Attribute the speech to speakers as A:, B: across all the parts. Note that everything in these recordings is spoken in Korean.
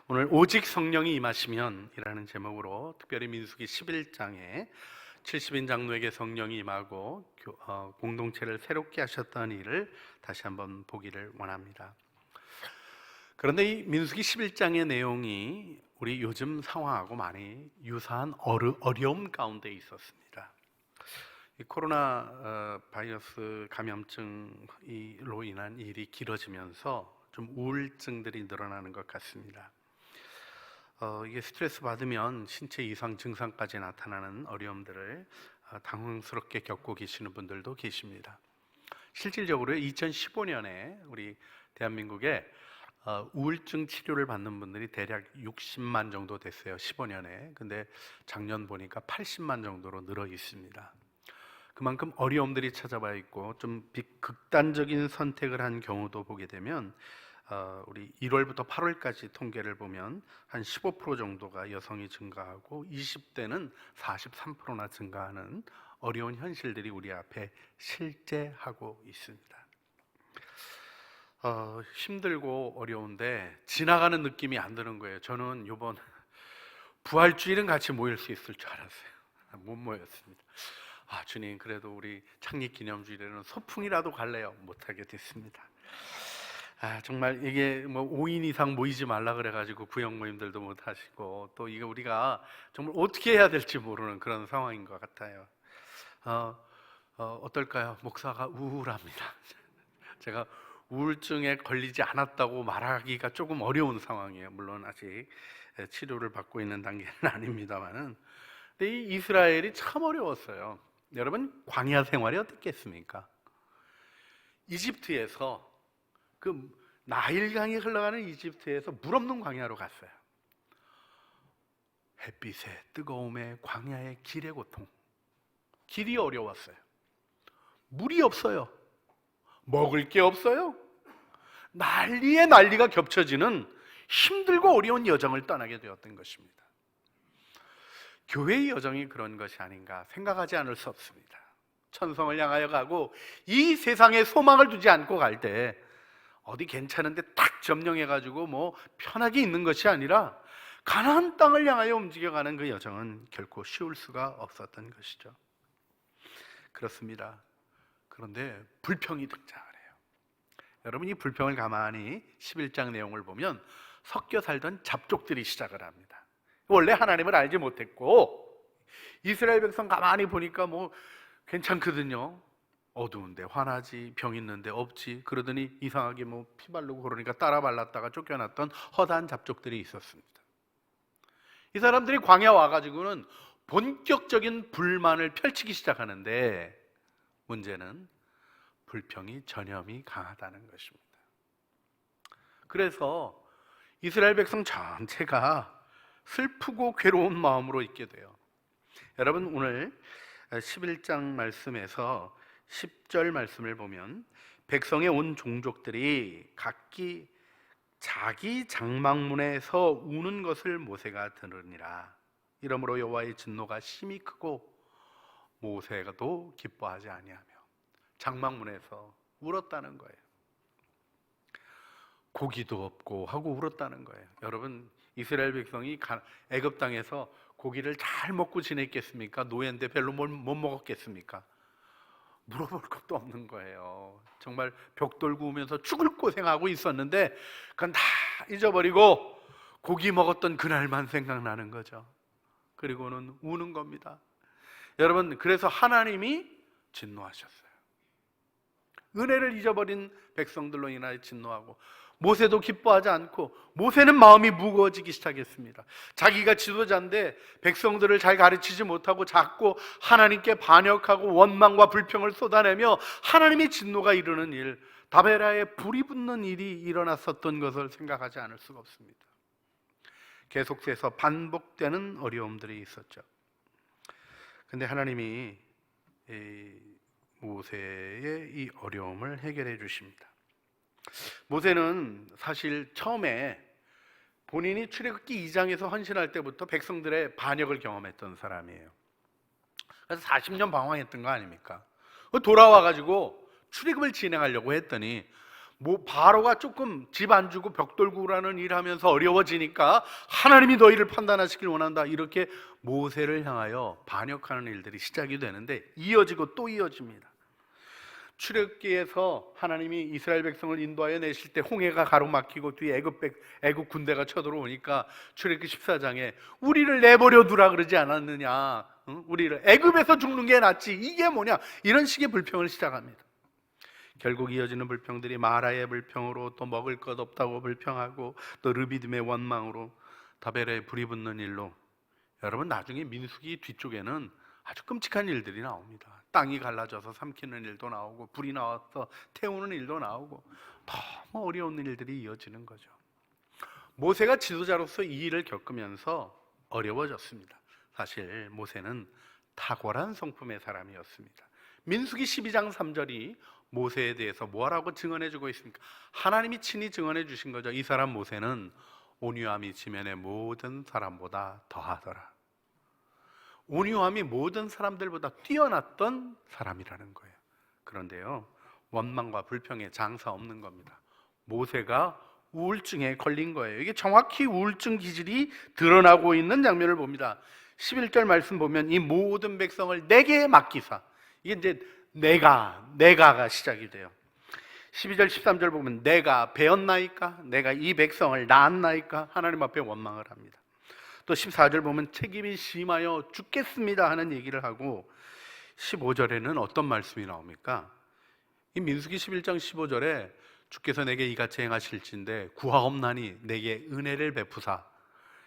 A: 오늘 오직 성령이 임하시면 이라는 제목으로 특별히 민수기 11장에 70인 장로에게 성령이 임하고 공동체를 새롭게 하셨던 일을 다시 한번 보기를 원합니다. 그런데 이 민수기 11장의 내용이 우리 요즘 상황하고 많이 유사한 어려움 가운데 있었습니다. 이 코로나 바이러스 감염증으로 인한 일이 길어지면서 좀 우울증들이 늘어나는 것 같습니다. 이게 스트레스 받으면 신체 이상 증상까지 나타나는 어려움들을 당황스럽게 겪고 계시는 분들도 계십니다. 실질적으로 2015년에 우리 대한민국에 우울증 치료를 받는 분들이 대략 60만 정도 됐어요. 15년에. 근데 작년 보니까 80만 정도로 늘어 있습니다. 그만큼 어려움들이 찾아와 있고 좀 극단적인 선택을 한 경우도 보게 되면 우리 1월부터 8월까지 통계를 보면 한 15% 정도가 여성이 증가하고 20대는 43%나 증가하는 어려운 현실들이 우리 앞에 실제하고 있습니다. 힘들고 어려운데 지나가는 느낌이 안 드는 거예요. 저는 이번 부활주일은 같이 모일 수 있을 줄 알았어요. 못 모였습니다. 주님, 그래도 우리 창립기념주일에는 소풍이라도 갈래요. 못하게 됐습니다. 정말 이게 5인 이상 모이지 말라 그래가지고 구역 모임들도 못 하시고, 또 이게 우리가 정말 어떻게 해야 될지 모르는 그런 상황인 것 같아요. 어떨까요? 목사가 우울합니다. 제가 우울증에 걸리지 않았다고 말하기가 조금 어려운 상황이에요. 물론 아직 치료를 받고 있는 단계는 아닙니다만은. 근데 이 이스라엘이 참 어려웠어요. 여러분, 광야 생활이 어땠겠습니까? 이집트에서 그 나일강이 흘러가는 이집트에서 물 없는 광야로 갔어요. 햇빛에 뜨거움에 광야의 길의 고통, 길이 어려웠어요. 물이 없어요. 먹을 게 없어요. 난리에 난리가 겹쳐지는 힘들고 어려운 여정을 떠나게 되었던 것입니다. 교회의 여정이 그런 것이 아닌가 생각하지 않을 수 없습니다. 천성을 향하여 가고 이 세상에 소망을 두지 않고 갈 때 어디 괜찮은데 딱 점령해가지고 편하게 있는 것이 아니라 가나안 땅을 향하여 움직여가는 그 여정은 결코 쉬울 수가 없었던 것이죠. 그렇습니다. 그런데 불평이 등장을 해요. 여러분, 이 불평을 가만히 11장 내용을 보면 섞여 살던 잡족들이 시작을 합니다. 원래 하나님을 알지 못했고 이스라엘 백성 가만히 보니까 괜찮거든요. 어두운데 화나지, 병 있는데 없지, 그러더니 이상하게 피 바르고 그러니까 따라 발랐다가 쫓겨났던 허다한 잡족들이 있었습니다. 이 사람들이 광야 와가지고는 본격적인 불만을 펼치기 시작하는데 문제는 불평이 전염이 강하다는 것입니다. 그래서 이스라엘 백성 전체가 슬프고 괴로운 마음으로 있게 돼요. 여러분, 오늘 11장 말씀에서 10절 말씀을 보면 백성의 온 종족들이 각기 자기 장막문에서 우는 것을 모세가 들으니라. 이러므로 여호와의 진노가 심히 크고 모세가도 기뻐하지 아니하며 장막문에서 울었다는 거예요. 고기도 없고 하고 울었다는 거예요. 여러분, 이스라엘 백성이 애굽 땅에서 고기를 잘 먹고 지냈겠습니까? 노예인데 별로 못 먹었겠습니까? 물어볼 것도 없는 거예요. 정말 벽돌 구우면서 죽을 고생하고 있었는데 그건 다 잊어버리고 고기 먹었던 그날만 생각나는 거죠. 그리고는 우는 겁니다. 여러분, 그래서 하나님이 진노하셨어요. 은혜를 잊어버린 백성들로 인하여 진노하고 모세도 기뻐하지 않고 모세는 마음이 무거워지기 시작했습니다. 자기가 지도자인데 백성들을 잘 가르치지 못하고 자꾸 하나님께 반역하고 원망과 불평을 쏟아내며 하나님의 진노가 이르는 일, 다베라에 불이 붙는 일이 일어났었던 것을 생각하지 않을 수가 없습니다. 계속해서 반복되는 어려움들이 있었죠. 근데 하나님이 모세의 이 어려움을 해결해 주십니다. 모세는 사실 처음에 본인이 출애굽기 2장에서 헌신할 때부터 백성들의 반역을 경험했던 사람이에요. 그래서 40년 방황했던 거 아닙니까? 돌아와가지고 출애굽을 진행하려고 했더니 바로가 조금 집 안 주고 벽돌 구라는 일하면서 어려워지니까 하나님이 너희를 판단하시길 원한다, 이렇게 모세를 향하여 반역하는 일들이 시작이 되는데 이어지고 또 이어집니다. 출애굽기에서 하나님이 이스라엘 백성을 인도하여 내실 때 홍해가 가로막히고 뒤에 애굽 군대가 쳐들어오니까 출애굽기 14장에 우리를 내버려 두라 그러지 않았느냐, 우리를 애굽에서 죽는 게 낫지, 이게 뭐냐, 이런 식의 불평을 시작합니다. 결국 이어지는 불평들이 마라의 불평으로, 또 먹을 것 없다고 불평하고, 또 르비딤의 원망으로, 다벨에 불이 붙는 일로, 여러분 나중에 민수기 뒤쪽에는 아주 끔찍한 일들이 나옵니다. 땅이 갈라져서 삼키는 일도 나오고, 불이 나와서 태우는 일도 나오고, 너무 어려운 일들이 이어지는 거죠. 모세가 지도자로서 이 일을 겪으면서 어려워졌습니다. 사실 모세는 탁월한 성품의 사람이었습니다. 민수기 12장 3절이 모세에 대해서 뭐라고 증언해주고 있습니까? 하나님이 친히 증언해 주신 거죠. 이 사람 모세는 온유함이 지면의 모든 사람보다 더하더라. 온유함이 모든 사람들보다 뛰어났던 사람이라는 거예요. 그런데요, 원망과 불평에 장사 없는 겁니다. 모세가 우울증에 걸린 거예요. 이게 정확히 우울증 기질이 드러나고 있는 장면을 봅니다. 11절 말씀 보면 이 모든 백성을 내게 맡기사, 이게 이제 내가가 시작이 돼요. 12절 13절 보면 내가 배었나이까, 내가 이 백성을 낳았나이까, 하나님 앞에 원망을 합니다. 또 14절 보면 책임이 심하여 죽겠습니다 하는 얘기를 하고, 15절에는 어떤 말씀이 나옵니까? 이 민수기 11장 15절에 주께서 내게 이같이 행하실진데 구하옵나니 내게 은혜를 베푸사,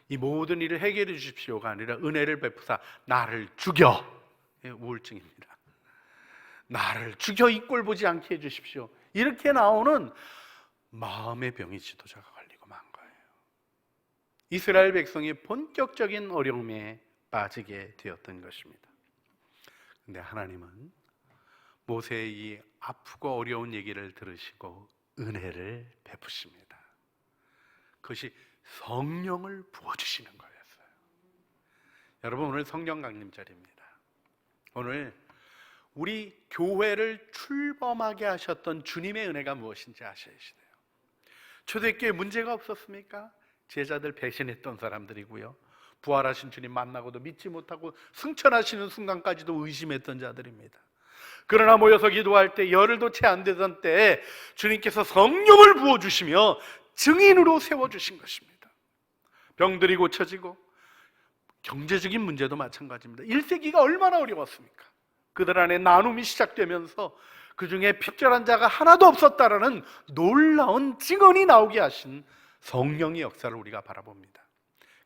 A: 이 모든 일을 해결해 주십시오가 아니라 은혜를 베푸사 나를 죽여, 우울증입니다. 나를 죽여 이 꼴 보지 않게 해주십시오, 이렇게 나오는 마음의 병이 지도자가 걸리고 만 거예요. 이스라엘 백성이 본격적인 어려움에 빠지게 되었던 것입니다. 그런데 하나님은 모세의 이 아프고 어려운 얘기를 들으시고 은혜를 베푸십니다. 그것이 성령을 부어주시는 거였어요. 여러분, 오늘 성령 강림절입니다. 오늘 우리 교회를 출범하게 하셨던 주님의 은혜가 무엇인지 아셔야 돼요. 초대교회에 문제가 없었습니까? 제자들 배신했던 사람들이고요, 부활하신 주님 만나고도 믿지 못하고 승천하시는 순간까지도 의심했던 자들입니다. 그러나 모여서 기도할 때 열흘도 채 안 되던 때에 주님께서 성령을 부어주시며 증인으로 세워주신 것입니다. 병들이 고쳐지고, 경제적인 문제도 마찬가지입니다. 1세기가 얼마나 어려웠습니까? 그들 안에 나눔이 시작되면서 그 중에 핍절한 자가 하나도 없었다라는 놀라운 증언이 나오게 하신 성령의 역사를 우리가 바라봅니다.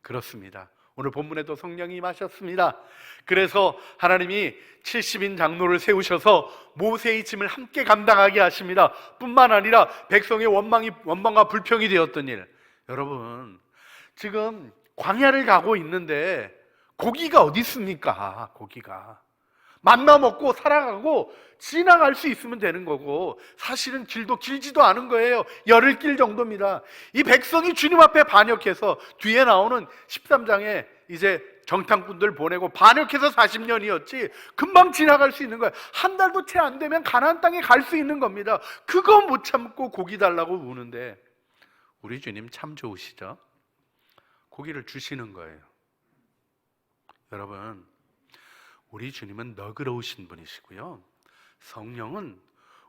A: 그렇습니다. 오늘 본문에도 성령이 임하셨습니다. 그래서 하나님이 70인 장로를 세우셔서 모세의 짐을 함께 감당하게 하십니다. 뿐만 아니라 백성의 원망과 불평이 되었던 일, 여러분 지금 광야를 가고 있는데 고기가 어디 있습니까? 고기가 만나 먹고 살아가고 지나갈 수 있으면 되는 거고, 사실은 길도 길지도 않은 거예요. 열흘 길 정도입니다. 이 백성이 주님 앞에 반역해서, 뒤에 나오는 13장에 이제 정탐꾼들 보내고 반역해서 40년이었지 금방 지나갈 수 있는 거예요. 한 달도 채 안 되면 가나안 땅에 갈 수 있는 겁니다. 그거 못 참고 고기 달라고 우는데 우리 주님 참 좋으시죠? 고기를 주시는 거예요. 여러분, 우리 주님은 너그러우신 분이시고요, 성령은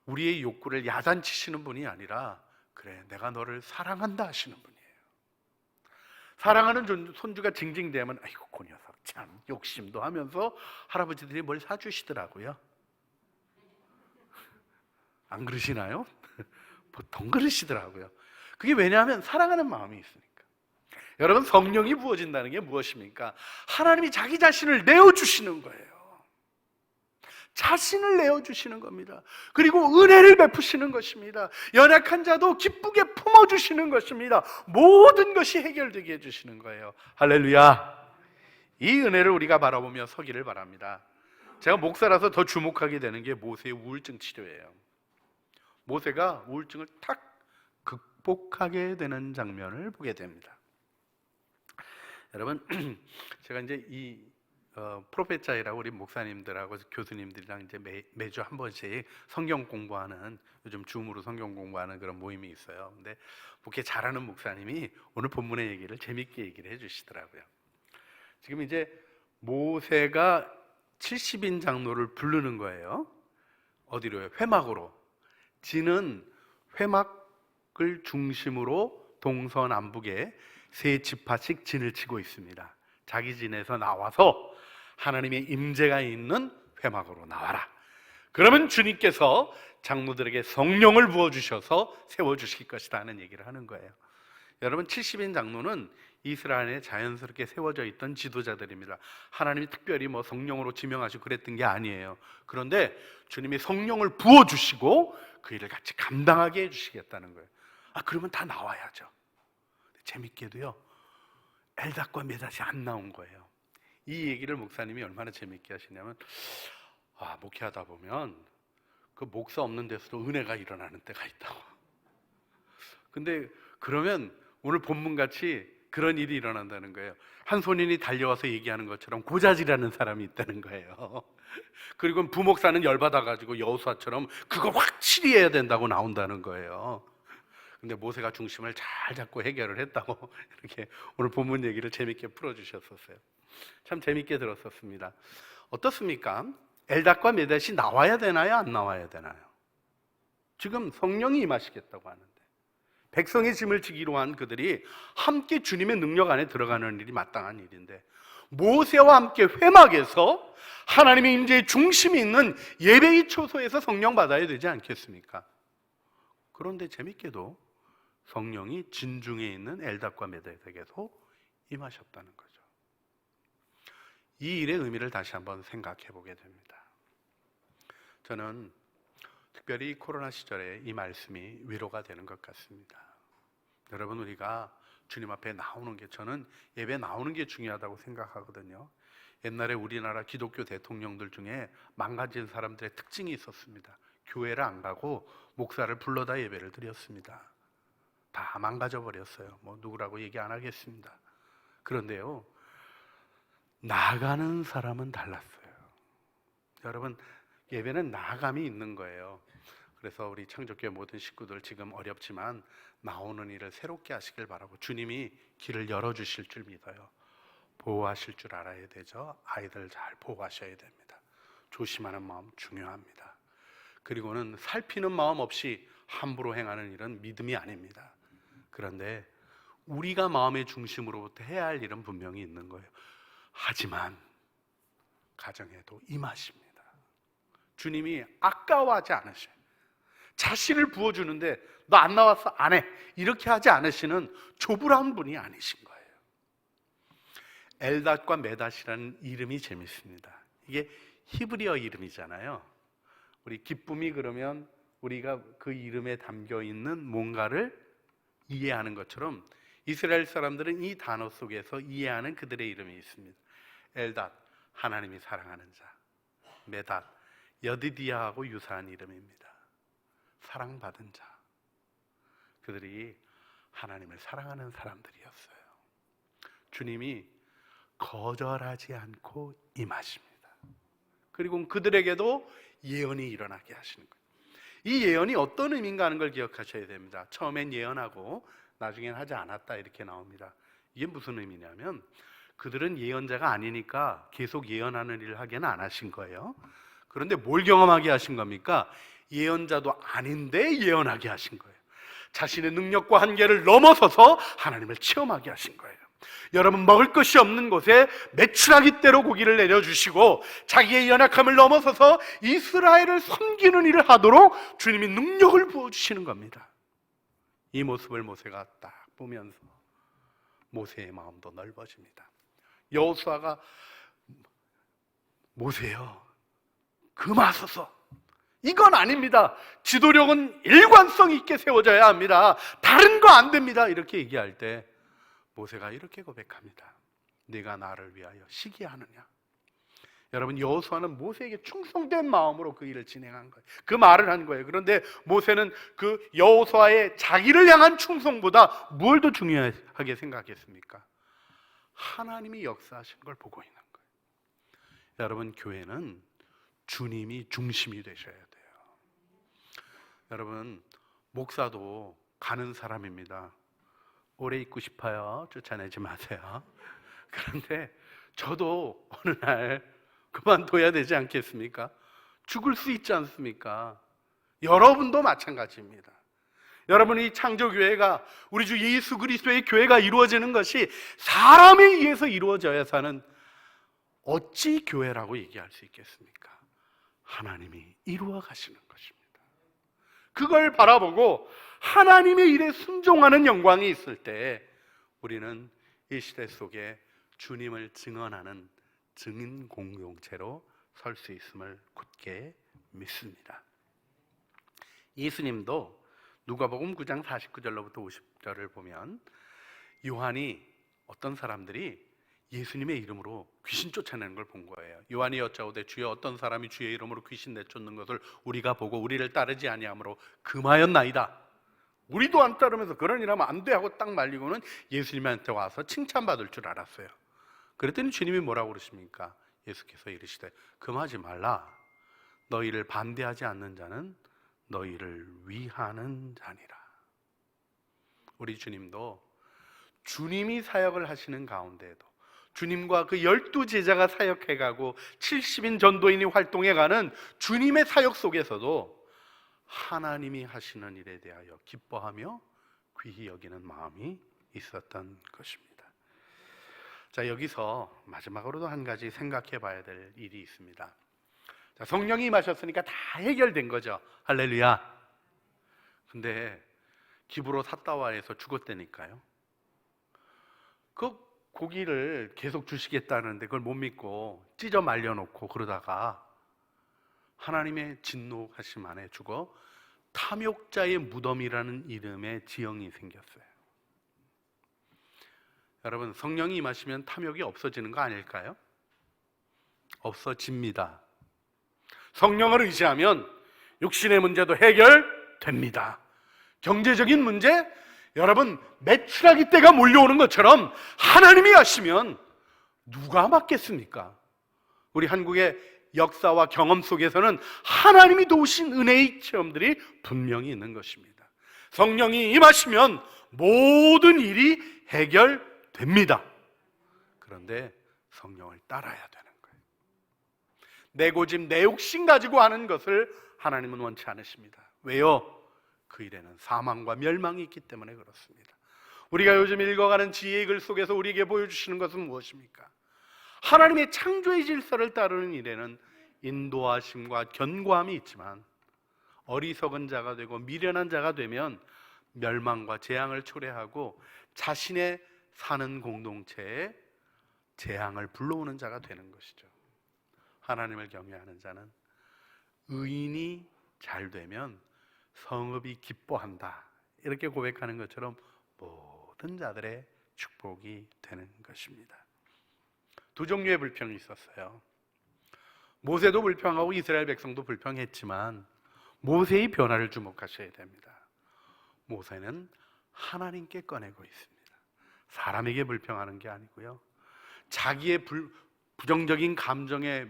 A: 우리의 욕구를 야단치시는 분이 아니라 그래 내가 너를 사랑한다 하시는 분이에요. 사랑하는 손주가 징징대면 아이고 그 녀석 참 욕심도 하면서 할아버지들이 뭘 사주시더라고요. 안 그러시나요? 보통 그러시더라고요. 그게 왜냐하면 사랑하는 마음이 있으니까. 여러분, 성령이 부어진다는 게 무엇입니까? 하나님이 자기 자신을 내어주시는 거예요. 자신을 내어주시는 겁니다. 그리고 은혜를 베푸시는 것입니다. 연약한 자도 기쁘게 품어주시는 것입니다. 모든 것이 해결되게 해주시는 거예요. 할렐루야. 이 은혜를 우리가 바라보며 서기를 바랍니다. 제가 목사라서 더 주목하게 되는 게 모세의 우울증 치료예요. 모세가 우울증을 탁 극복하게 되는 장면을 보게 됩니다. 여러분, 제가 이제 이 프로페자이라고 우리 목사님들하고 교수님들이랑 이제 매주 한 번씩 성경 공부하는, 요즘 줌으로 성경 공부하는 그런 모임이 있어요. 근데 목회 잘하는 목사님이 오늘 본문의 얘기를 재밌게 얘기를 해주시더라고요. 지금 이제 모세가 70인 장로를 부르는 거예요. 어디로요? 회막으로. 진은 회막을 중심으로 동서남북에 세 지파씩 진을 치고 있습니다. 자기 진에서 나와서 하나님의 임재가 있는 회막으로 나와라. 그러면 주님께서 장로들에게 성령을 부어주셔서 세워주실 것이다 하는 얘기를 하는 거예요. 여러분, 70인 장로는 이스라엘에 자연스럽게 세워져 있던 지도자들입니다. 하나님이 특별히 뭐 성령으로 지명하시고 그랬던 게 아니에요. 그런데 주님이 성령을 부어주시고 그 일을 같이 감당하게 해주시겠다는 거예요. 그러면 다 나와야죠. 재밌게도요, 엘닷과 메닷이 안 나온 거예요. 이 얘기를 목사님이 얼마나 재밌게 하시냐면, 목회하다 보면 그 목사 없는 데서도 은혜가 일어나는 때가 있다고. 근데 그러면 오늘 본문같이 그런 일이 일어난다는 거예요. 한 소년이 달려와서 얘기하는 것처럼 고자질하는 사람이 있다는 거예요. 그리고 부목사는 열받아가지고 여호수아처럼 그거 확실히 해야 된다고 나온다는 거예요. 근데 모세가 중심을 잘 잡고 해결을 했다고 이렇게 오늘 본문 얘기를 재밌게 풀어주셨었어요. 참 재밌게 들었었습니다. 어떻습니까? 엘닷과 메닷이 나와야 되나요? 안 나와야 되나요? 지금 성령이 임하시겠다고 하는데 백성의 짐을 지기로 한 그들이 함께 주님의 능력 안에 들어가는 일이 마땅한 일인데, 모세와 함께 회막에서 하나님의 임재의 중심이 있는 예배의 초소에서 성령 받아야 되지 않겠습니까? 그런데 재밌게도 성령이 진중에 있는 엘닷과 메닷에게서 임하셨다는 거죠. 이 일의 의미를 다시 한번 생각해 보게 됩니다. 저는 특별히 코로나 시절에 이 말씀이 위로가 되는 것 같습니다. 여러분, 우리가 주님 앞에 나오는 게, 저는 예배 나오는 게 중요하다고 생각하거든요. 옛날에 우리나라 기독교 대통령들 중에 망가진 사람들의 특징이 있었습니다. 교회를 안 가고 목사를 불러다 예배를 드렸습니다. 다 망가져 버렸어요. 뭐 누구라고 얘기 안 하겠습니다. 그런데요, 나가는 사람은 달랐어요. 여러분, 예배는 나감이 있는 거예요. 그래서 우리 창조교회 모든 식구들 지금 어렵지만 나오는 일을 새롭게 하시길 바라고, 주님이 길을 열어주실 줄 믿어요. 보호하실 줄 알아야 되죠. 아이들 잘 보호하셔야 됩니다. 조심하는 마음 중요합니다. 그리고는 살피는 마음 없이 함부로 행하는 일은 믿음이 아닙니다. 그런데 우리가 마음의 중심으로부터 해야 할 일은 분명히 있는 거예요. 하지만 가정에도 임하십니다. 주님이 아까워하지 않으셔요. 자신을 부어주는데 너 안 나왔어? 안 해. 이렇게 하지 않으시는 조불한 분이 아니신 거예요. 엘닷과 메닷이라는 이름이 재밌습니다. 이게 히브리어 이름이잖아요. 우리 기쁨이 그러면 우리가 그 이름에 담겨 있는 뭔가를 이해하는 것처럼 이스라엘 사람들은 이 단어 속에서 이해하는 그들의 이름이 있습니다. 엘닷, 하나님이 사랑하는 자. 메닷, 여디디아하고 유사한 이름입니다. 사랑받은 자. 그들이 하나님을 사랑하는 사람들이었어요. 주님이 거절하지 않고 임하십니다. 그리고 그들에게도 예언이 일어나게 하시는 거예요. 이 예언이 어떤 의미인가 하는 걸 기억하셔야 됩니다. 처음엔 예언하고 나중엔 하지 않았다 이렇게 나옵니다. 이게 무슨 의미냐면, 그들은 예언자가 아니니까 계속 예언하는 일을 하게는 안 하신 거예요. 그런데 뭘 경험하게 하신 겁니까? 예언자도 아닌데 예언하게 하신 거예요. 자신의 능력과 한계를 넘어서서 하나님을 체험하게 하신 거예요. 여러분, 먹을 것이 없는 곳에 메추라기 떼로 고기를 내려주시고 자기의 연약함을 넘어서서 이스라엘을 섬기는 일을 하도록 주님이 능력을 부어주시는 겁니다. 이 모습을 모세가 딱 보면서 모세의 마음도 넓어집니다. 여호수아가 모세요, 금하소서. 이건 아닙니다. 지도력은 일관성 있게 세워져야 합니다. 다른 거 안 됩니다. 이렇게 얘기할 때 모세가 이렇게 고백합니다. 네가 나를 위하여 시기하느냐. 여러분, 여호수아는 모세에게 충성된 마음으로 그 일을 진행한 거예요. 그 말을 한 거예요. 그런데 모세는 그 여호수아의 자기를 향한 충성보다 뭘 더 중요하게 생각했습니까? 하나님이 역사하신 걸 보고 있는 거예요. 여러분, 교회는 주님이 중심이 되셔야 돼요. 여러분, 목사도 가는 사람입니다. 오래 있고 싶어요. 쫓아내지 마세요. 그런데 저도 어느 날 그만둬야 되지 않겠습니까? 죽을 수 있지 않습니까? 여러분도 마찬가지입니다. 여러분이 창조교회가, 우리 주 예수 그리스도의 교회가 이루어지는 것이 사람에 의해서 이루어져야서는 어찌 교회라고 얘기할 수 있겠습니까? 하나님이 이루어 가시는 것입니다. 그걸 바라보고 하나님의 일에 순종하는 영광이 있을 때 우리는 이 시대 속에 주님을 증언하는 증인 공동체로 설 수 있음을 굳게 믿습니다. 예수님도 누가복음 9장 49절로부터 50절을 보면 요한이 어떤 사람들이 예수님의 이름으로 귀신 쫓아내는 걸 본 거예요. 요한이 여짜오되 주여 어떤 사람이 주의 이름으로 귀신 내쫓는 것을 우리가 보고 우리를 따르지 아니하므로 금하였나이다. 우리도 안 따르면서 그런 일 하면 안 돼 하고 딱 말리고는 예수님한테 와서 칭찬받을 줄 알았어요. 그랬더니 주님이 뭐라고 그러십니까? 예수께서 이르시되 금하지 말라. 너희를 반대하지 않는 자는 너희를 위하는 자니라. 우리 주님도 주님이 사역을 하시는 가운데에도 주님과 그 12제자가 사역해가고 70인 전도인이 활동해가는 주님의 사역 속에서도 하나님이 하시는 일에 대하여 기뻐하며 귀히 여기는 마음이 있었던 것입니다. 자, 여기서 마지막으로도 한 가지 생각해 봐야 될 일이 있습니다. 자, 성령이 임하셨으니까 다 해결된 거죠. 할렐루야. 근데 기브로 삿다와에서 죽었다니까요. 그 고기를 계속 주시겠다는데 그걸 못 믿고 찢어 말려놓고 그러다가 하나님의 진노하심 안에 죽어 탐욕자의 무덤이라는 이름의 지형이 생겼어요. 여러분, 성령이 임하시면 탐욕이 없어지는 거 아닐까요? 없어집니다. 성령을 의지하면 육신의 문제도 해결됩니다. 경제적인 문제, 여러분 매출하기 때가 몰려오는 것처럼 하나님이 하시면 누가 막겠습니까? 우리 한국의 역사와 경험 속에서는 하나님이 도우신 은혜의 체험들이 분명히 있는 것입니다. 성령이 임하시면 모든 일이 해결됩니다. 그런데 성령을 따라야 되는 거예요. 내 고집, 내 욕심 가지고 하는 것을 하나님은 원치 않으십니다. 왜요? 그 일에는 사망과 멸망이 있기 때문에 그렇습니다. 우리가 요즘 읽어가는 지혜의 글 속에서 우리에게 보여주시는 것은 무엇입니까? 하나님의 창조의 질서를 따르는 일에는 인도하심과 견고함이 있지만 어리석은 자가 되고 미련한 자가 되면 멸망과 재앙을 초래하고 자신의 사는 공동체에 재앙을 불러오는 자가 되는 것이죠. 하나님을 경외하는 자는 의인이 잘 되면 성읍이 기뻐한다, 이렇게 고백하는 것처럼 모든 자들의 축복이 되는 것입니다. 두 종류의 불평이 있었어요. 모세도 불평하고 이스라엘 백성도 불평했지만 모세의 변화를 주목하셔야 됩니다. 모세는 하나님께 꺼내고 있습니다. 사람에게 불평하는 게 아니고요, 자기의 부정적인 감정에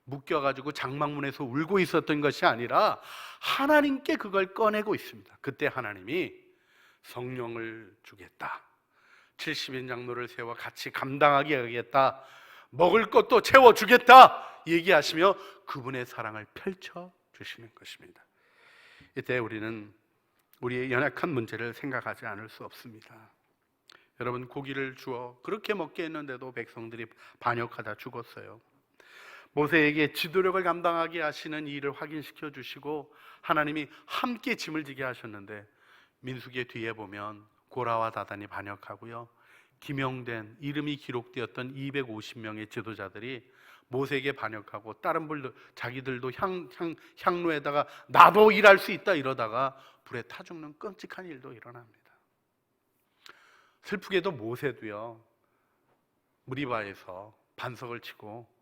A: 묶여가지고 장막문에서 울고 있었던 것이 아니라 하나님께 그걸 꺼내고 있습니다. 그때 하나님이 성령을 주겠다, 70인 장로를 세워 같이 감당하게 하겠다, 먹을 것도 채워주겠다 얘기하시며 그분의 사랑을 펼쳐주시는 것입니다. 이때 우리는 우리의 연약한 문제를 생각하지 않을 수 없습니다. 여러분, 고기를 주어 그렇게 먹게 했는데도 백성들이 반역하다 죽었어요. 모세에게 지도력을 감당하게 하시는 일을 확인시켜 주시고 하나님이 함께 짐을 지게 하셨는데 민수기 뒤에 보면 고라와 다단이 반역하고요, 기명된 이름이 기록되었던 250명의 지도자들이 모세에게 반역하고 다른 분들 자기들도 향로에다가 나도 일할 수 있다 이러다가 불에 타 죽는 끔찍한 일도 일어납니다. 슬프게도 모세도요, 무리바에서 반석을 치고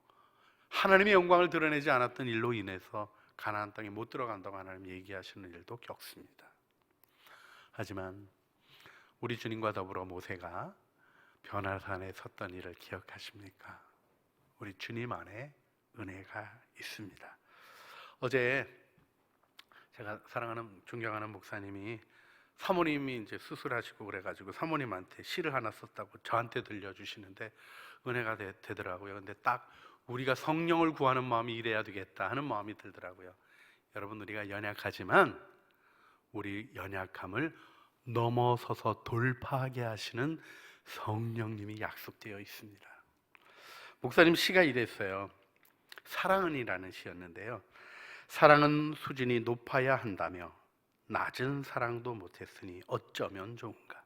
A: 하나님의 영광을 드러내지 않았던 일로 인해서 가나안 땅에 못 들어간다고 하나님 얘기하시는 일도 겪습니다. 하지만 우리 주님과 더불어 모세가 변화산에 섰던 일을 기억하십니까? 우리 주님 안에 은혜가 있습니다. 어제 제가 사랑하는 존경하는 목사님이 사모님이 이제 수술하시고 그래가지고 사모님한테 시를 하나 썼다고 저한테 들려주시는데 은혜가 되더라고요. 근데 딱 우리가 성령을 구하는 마음이 이래야 되겠다 하는 마음이 들더라고요. 여러분, 우리가 연약하지만 우리 연약함을 넘어서서 돌파하게 하시는 성령님이 약속되어 있습니다. 목사님 시가 이랬어요. 사랑은이라는 시였는데요. 사랑은 수준이 높아야 한다며 낮은 사랑도 못했으니 어쩌면 좋은가.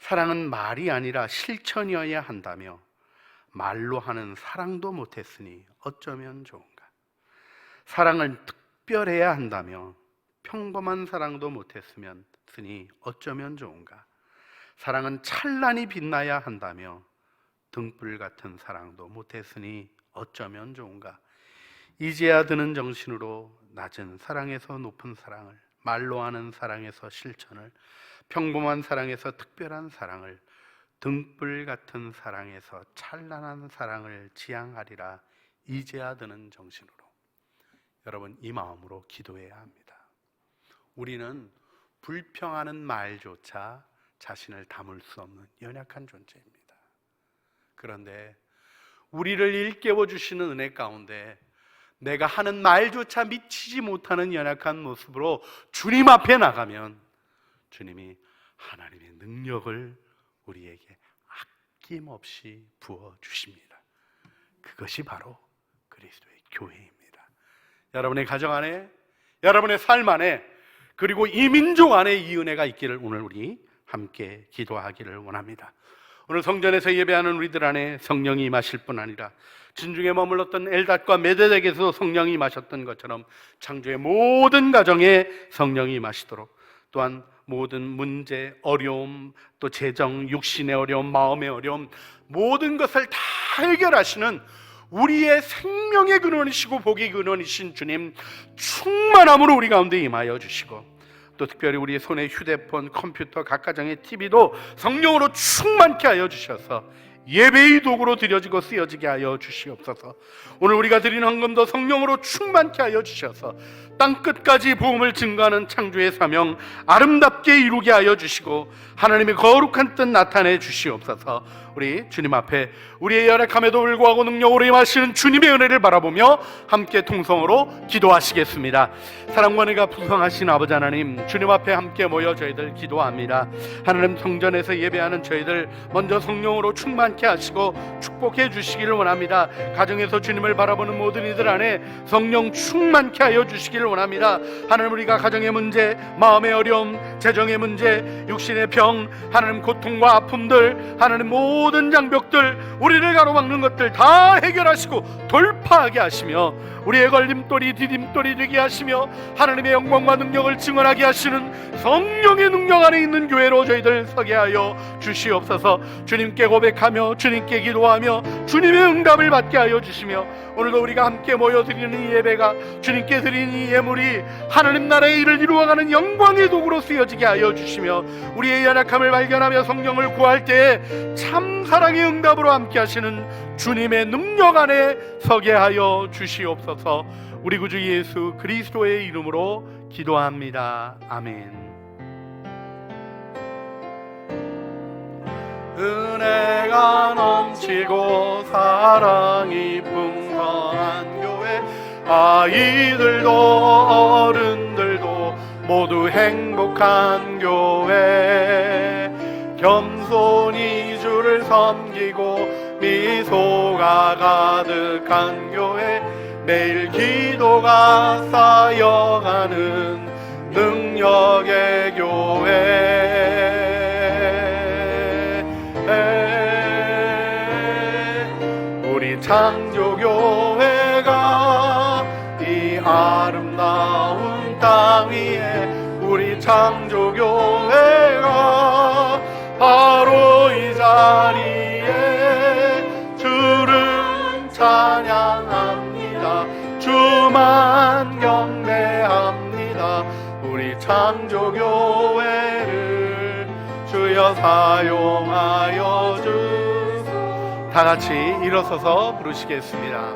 A: 사랑은 말이 아니라 실천이어야 한다며 말로 하는 사랑도 못했으니 어쩌면 좋은가. 사랑은 특별해야 한다며 평범한 사랑도 못했으니 어쩌면 좋은가. 사랑은 찬란히 빛나야 한다며 등불 같은 사랑도 못했으니 어쩌면 좋은가. 이제야 드는 정신으로 낮은 사랑에서 높은 사랑을, 말로 하는 사랑에서 실천을, 평범한 사랑에서 특별한 사랑을, 등불 같은 사랑에서 찬란한 사랑을 지향하리라. 이제야 드는 정신으로. 여러분, 이 마음으로 기도해야 합니다. 우리는 불평하는 말조차 자신을 담을 수 없는 연약한 존재입니다. 그런데 우리를 일깨워 주시는 은혜 가운데 내가 하는 말조차 미치지 못하는 연약한 모습으로 주님 앞에 나가면 주님이 하나님의 능력을 우리에게 아낌없이 부어주십니다. 그것이 바로 그리스도의 교회입니다. 여러분의 가정 안에, 여러분의 삶 안에, 그리고 이 민족 안에 이 은혜가 있기를 오늘 우리 함께 기도하기를 원합니다. 오늘 성전에서 예배하는 우리들 안에 성령이 임하실 뿐 아니라 진중에 머물렀던 엘닷과 메데덱에서 성령이 임하셨던 것처럼 창조의 모든 가정에 성령이 임하시도록, 또한 모든 문제, 어려움, 또 재정, 육신의 어려움, 마음의 어려움, 모든 것을 다 해결하시는 우리의 생명의 근원이시고 복의 근원이신 주님 충만함으로 우리 가운데 임하여 주시고, 또 특별히 우리의 손에 휴대폰, 컴퓨터, 각 가정의 TV도 성령으로 충만케 하여 주셔서 예배의 도구로 드려지고 쓰여지게 하여 주시옵소서. 오늘 우리가 드리는 헌금도 성령으로 충만케 하여 주셔서 땅끝까지 복음을 증거하는 창조의 사명 아름답게 이루게 하여 주시고 하나님의 거룩한 뜻 나타내 주시옵소서. 우리 주님 앞에 우리의 연약함에도 불구하고 능력으로 임하시는 주님의 은혜를 바라보며 함께 통성으로 기도하시겠습니다. 사랑과 은혜가 풍성하신 아버지 하나님, 주님 앞에 함께 모여 저희들 기도합니다. 하나님, 성전에서 예배하는 저희들 먼저 성령으로 충만케 하시고 축복해 주시기를 원합니다. 가정에서 주님을 바라보는 모든 이들 안에 성령 충만케 하여 주시기를 원합니다. 하나님, 우리가 가정의 문제, 마음의 어려움, 재정의 문제, 육신의 병, 하나님 고통과 아픔들, 하나님 모든 장벽들, 우리를 가로막는 것들 다 해결하시고 돌파하게 하시며 우리의 걸림돌이 디딤돌이 되게 하시며 하나님의 영광과 능력을 증언하게 하시는 성령의 능력 안에 있는 교회로 저희들 서게 하여 주시옵소서. 주님께 고백하며 주님께 기도하며 주님의 응답을 받게 하여 주시며 오늘도 우리가 함께 모여드리는 이 예배가 주님께 드리는 이 예물이 하나님 나라의 일을 이루어가는 영광의 도구로 쓰여지게 하여 주시며 우리의 연약함을 발견하며 성령을 구할 때에 참 사랑의 응답으로 함께 하시는 주님의 능력 안에 서게 하여 주시옵소서. 우리 구주 예수 그리스도의 이름으로 기도합니다. 아멘. 은혜가 넘치고 사랑이 풍성한 교회, 아이들도 어른들도 모두 행복한 교회, 겸손히 주를 섬기고 미소가 가득한 교회, 매일 기도가 쌓여가는 능력의 교회. 우리 창조교회가 이 아름다운 땅 위에, 우리 창조교회가 바로 이 자리에 주를 찬양합니다. 주만 경배합니다. 우리 창조교회를 주여 사용하여 주소서. 다 같이 일어서서 부르시겠습니다.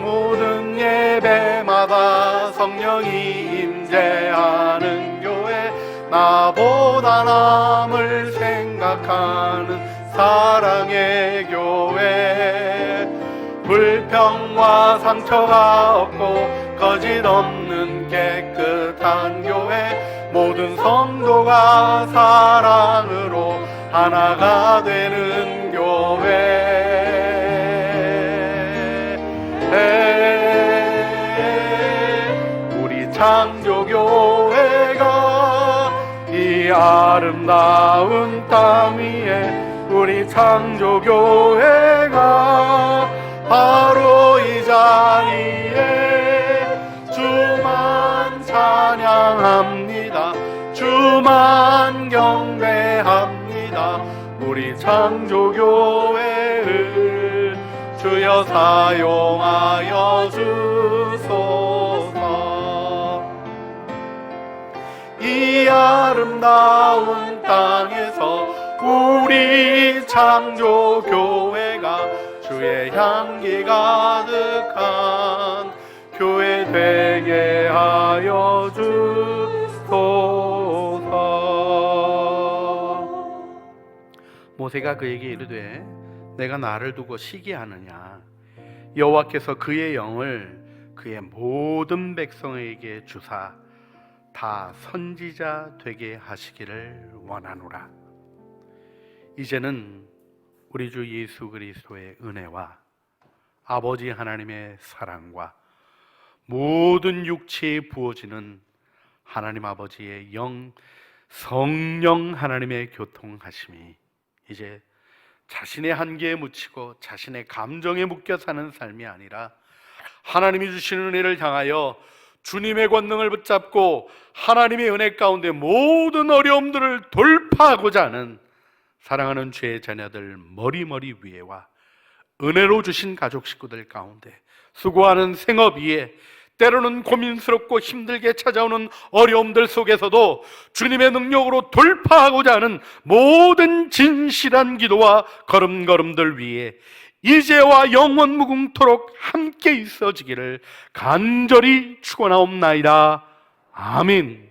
A: 모든 예배마다 성령이 임재하는 교회, 나보다 남을 생각하는 사랑의 교회, 불평과 상처가 없고 거짓 없는 깨끗한 교회, 모든 성도가 사랑으로 하나가 되는 교회. 우리 창조교회가 이 아름다운 땅 위에, 우리 창조교회가 바로 이 자리에 주만 찬양합니다. 주만 경배합니다. 우리 창조교회를 주여 사용하여 주소서. 이 아름다운 땅에서 우리 창조교회가 주의 향기 가득한 교회 되게 하여 주소서. 모세가 그에게 이르되 내가 나를 두고 시기하느냐, 여호와께서 그의 영을 그의 모든 백성에게 주사 다 선지자 되게 하시기를 원하노라. 이제는 우리 주 예수 그리스도의 은혜와 아버지 하나님의 사랑과 모든 육체에 부어지는 하나님 아버지의 영 성령 하나님의 교통하심이 이제 자신의 한계에 묻히고 자신의 감정에 묶여 사는 삶이 아니라 하나님이 주시는 은혜를 향하여 주님의 권능을 붙잡고 하나님의 은혜 가운데 모든 어려움들을 돌파하고자 하는 사랑하는 주의 자녀들 머리 위에와 은혜로 주신 가족 식구들 가운데, 수고하는 생업 위에 때로는 고민스럽고 힘들게 찾아오는 어려움들 속에서도 주님의 능력으로 돌파하고자 하는 모든 진실한 기도와 걸음걸음들 위에 이제와 영원 무궁토록 함께 있어지기를 간절히 축원하옵나이다. 아멘.